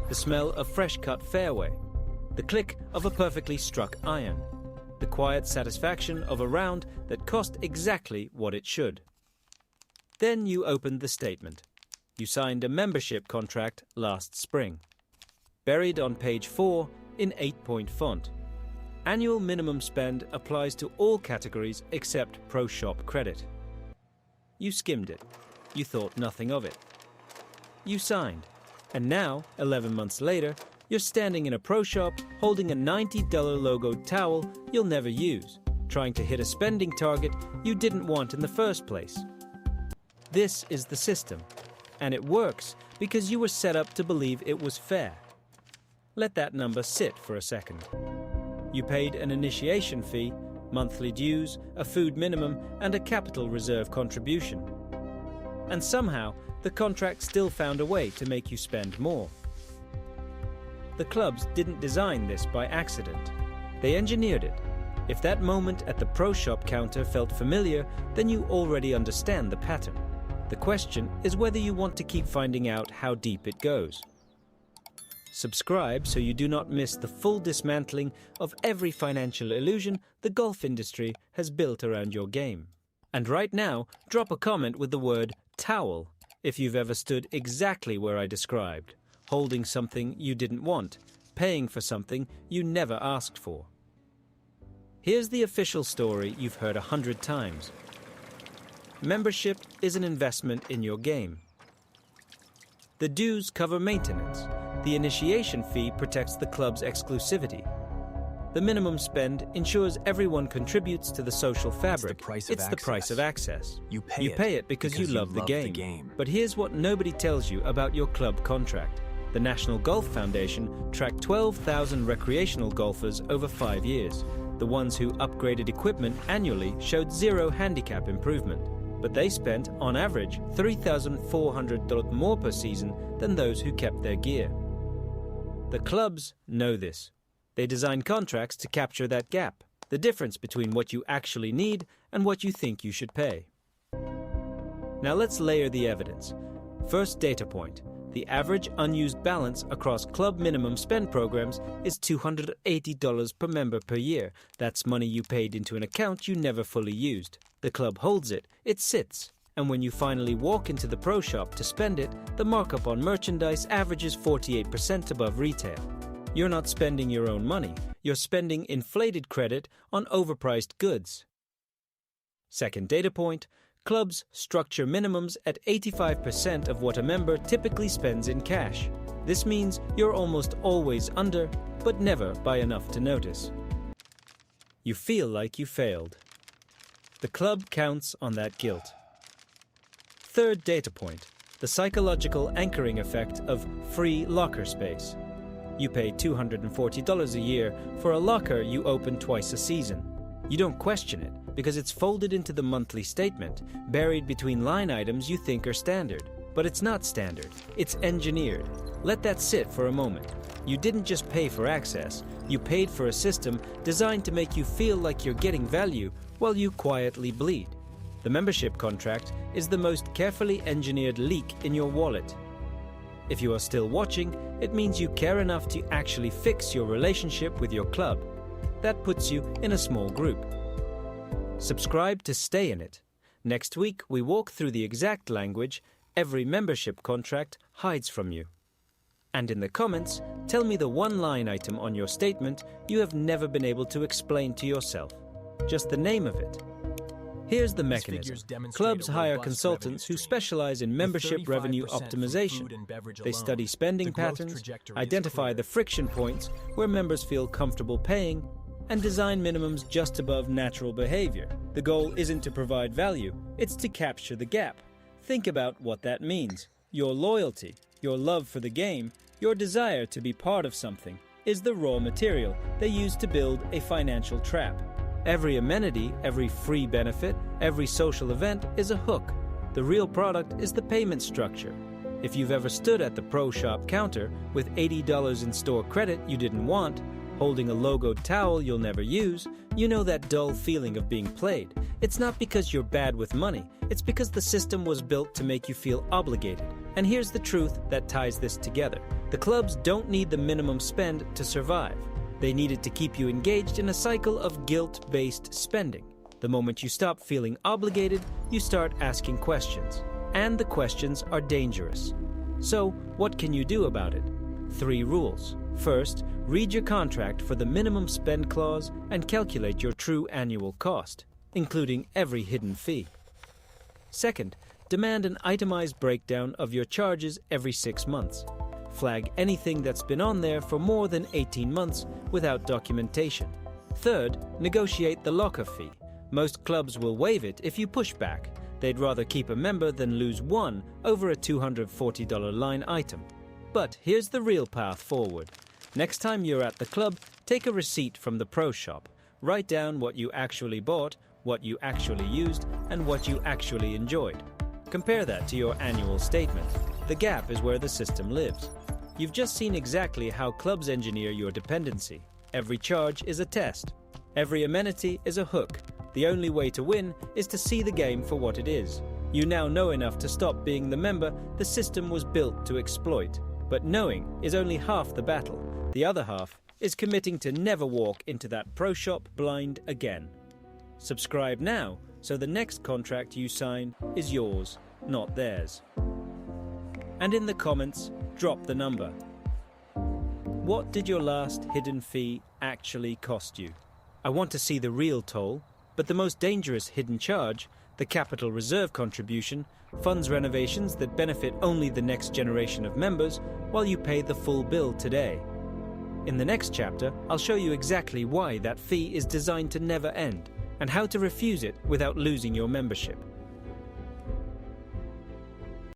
the smell of fresh-cut fairway, the click of a perfectly struck iron, the quiet satisfaction of a round that cost exactly what it should. Then you opened the statement. You signed a membership contract last spring. Buried on page 4 in 8-point font. Annual minimum spend applies to all categories except Pro Shop credit. You skimmed it. You thought nothing of it. You signed. And now, 11 months later, you're standing in a Pro Shop holding a $90 logoed towel you'll never use, trying to hit a spending target you didn't want in the first place. This is the system, and it works because you were set up to believe it was fair. Let that number sit for a second. You paid an initiation fee, monthly dues, a food minimum, and a capital reserve contribution. And somehow, the contract still found a way to make you spend more. The clubs didn't design this by accident. They engineered it. If that moment at the Pro Shop counter felt familiar, then you already understand the pattern. The question is whether you want to keep finding out how deep it goes. Subscribe so you do not miss the full dismantling of every financial illusion the golf industry has built around your game. And right now, drop a comment with the word towel if you've ever stood exactly where I described, holding something you didn't want, paying for something you never asked for. Here's the official story you've heard 100 times. Membership is an investment in your game. The dues cover maintenance. The initiation fee protects the club's exclusivity. The minimum spend ensures everyone contributes to the social fabric. It's the price of access. You pay it because you love the game. But here's what nobody tells you about your club contract. The National Golf Foundation tracked 12,000 recreational golfers over 5 years. The ones who upgraded equipment annually showed zero handicap improvement. But they spent, on average, $3,400 more per season than those who kept their gear. The clubs know this. They design contracts to capture that gap, the difference between what you actually need and what you think you should pay. Now let's layer the evidence. First data point. The average unused balance across club minimum spend programs is $280 per member per year. That's money you paid into an account you never fully used. The club holds it, it sits, and when you finally walk into the Pro Shop to spend it, the markup on merchandise averages 48% above retail. You're not spending your own money, you're spending inflated credit on overpriced goods. Second data point, clubs structure minimums at 85% of what a member typically spends in cash. This means you're almost always under, but never by enough to notice. You feel like you failed. The club counts on that guilt. Third data point, the psychological anchoring effect of free locker space. You pay $240 a year for a locker you open twice a season. You don't question it because it's folded into the monthly statement, buried between line items you think are standard. But it's not standard, it's engineered. Let that sit for a moment. You didn't just pay for access, you paid for a system designed to make you feel like you're getting value while you quietly bleed. The membership contract is the most carefully engineered leak in your wallet. If you are still watching, it means you care enough to actually fix your relationship with your club. That puts you in a small group. Subscribe to stay in it. Next week, we walk through the exact language every membership contract hides from you. And in the comments, tell me the one line item on your statement you have never been able to explain to yourself. Just the name of it. Here's the mechanism. Clubs hire consultants who specialize in membership revenue optimization. They study spending patterns, identify the friction points where members feel comfortable paying, and design minimums just above natural behavior. The goal isn't to provide value, it's to capture the gap. Think about what that means. Your loyalty, your love for the game, your desire to be part of something is the raw material they use to build a financial trap. Every amenity, every free benefit, every social event is a hook. The real product is the payment structure. If you've ever stood at the Pro Shop counter with $80 in store credit you didn't want, holding a logoed towel you'll never use, you know that dull feeling of being played. It's not because you're bad with money, it's because the system was built to make you feel obligated. And here's the truth that ties this together. The clubs don't need the minimum spend to survive. They need it to keep you engaged in a cycle of guilt-based spending. The moment you stop feeling obligated, you start asking questions. And the questions are dangerous. So, what can you do about it? 3 rules. First, read your contract for the minimum spend clause and calculate your true annual cost, including every hidden fee. Second, demand an itemized breakdown of your charges every 6 months. Flag anything that's been on there for more than 18 months without documentation. Third, negotiate the locker fee. Most clubs will waive it if you push back. They'd rather keep a member than lose one over a $240 line item. But here's the real path forward. Next time you're at the club, take a receipt from the pro shop. Write down what you actually bought, what you actually used, and what you actually enjoyed. Compare that to your annual statement. The gap is where the system lives. You've just seen exactly how clubs engineer your dependency. Every charge is a test. Every amenity is a hook. The only way to win is to see the game for what it is. You now know enough to stop being the member the system was built to exploit. But knowing is only half the battle. The other half is committing to never walk into that pro shop blind again. Subscribe now so the next contract you sign is yours, not theirs. And in the comments, drop the number. What did your last hidden fee actually cost you? I want to see the real toll, but the most dangerous hidden charge, the capital reserve contribution, funds renovations that benefit only the next generation of members while you pay the full bill today. In the next chapter, I'll show you exactly why that fee is designed to never end and how to refuse it without losing your membership.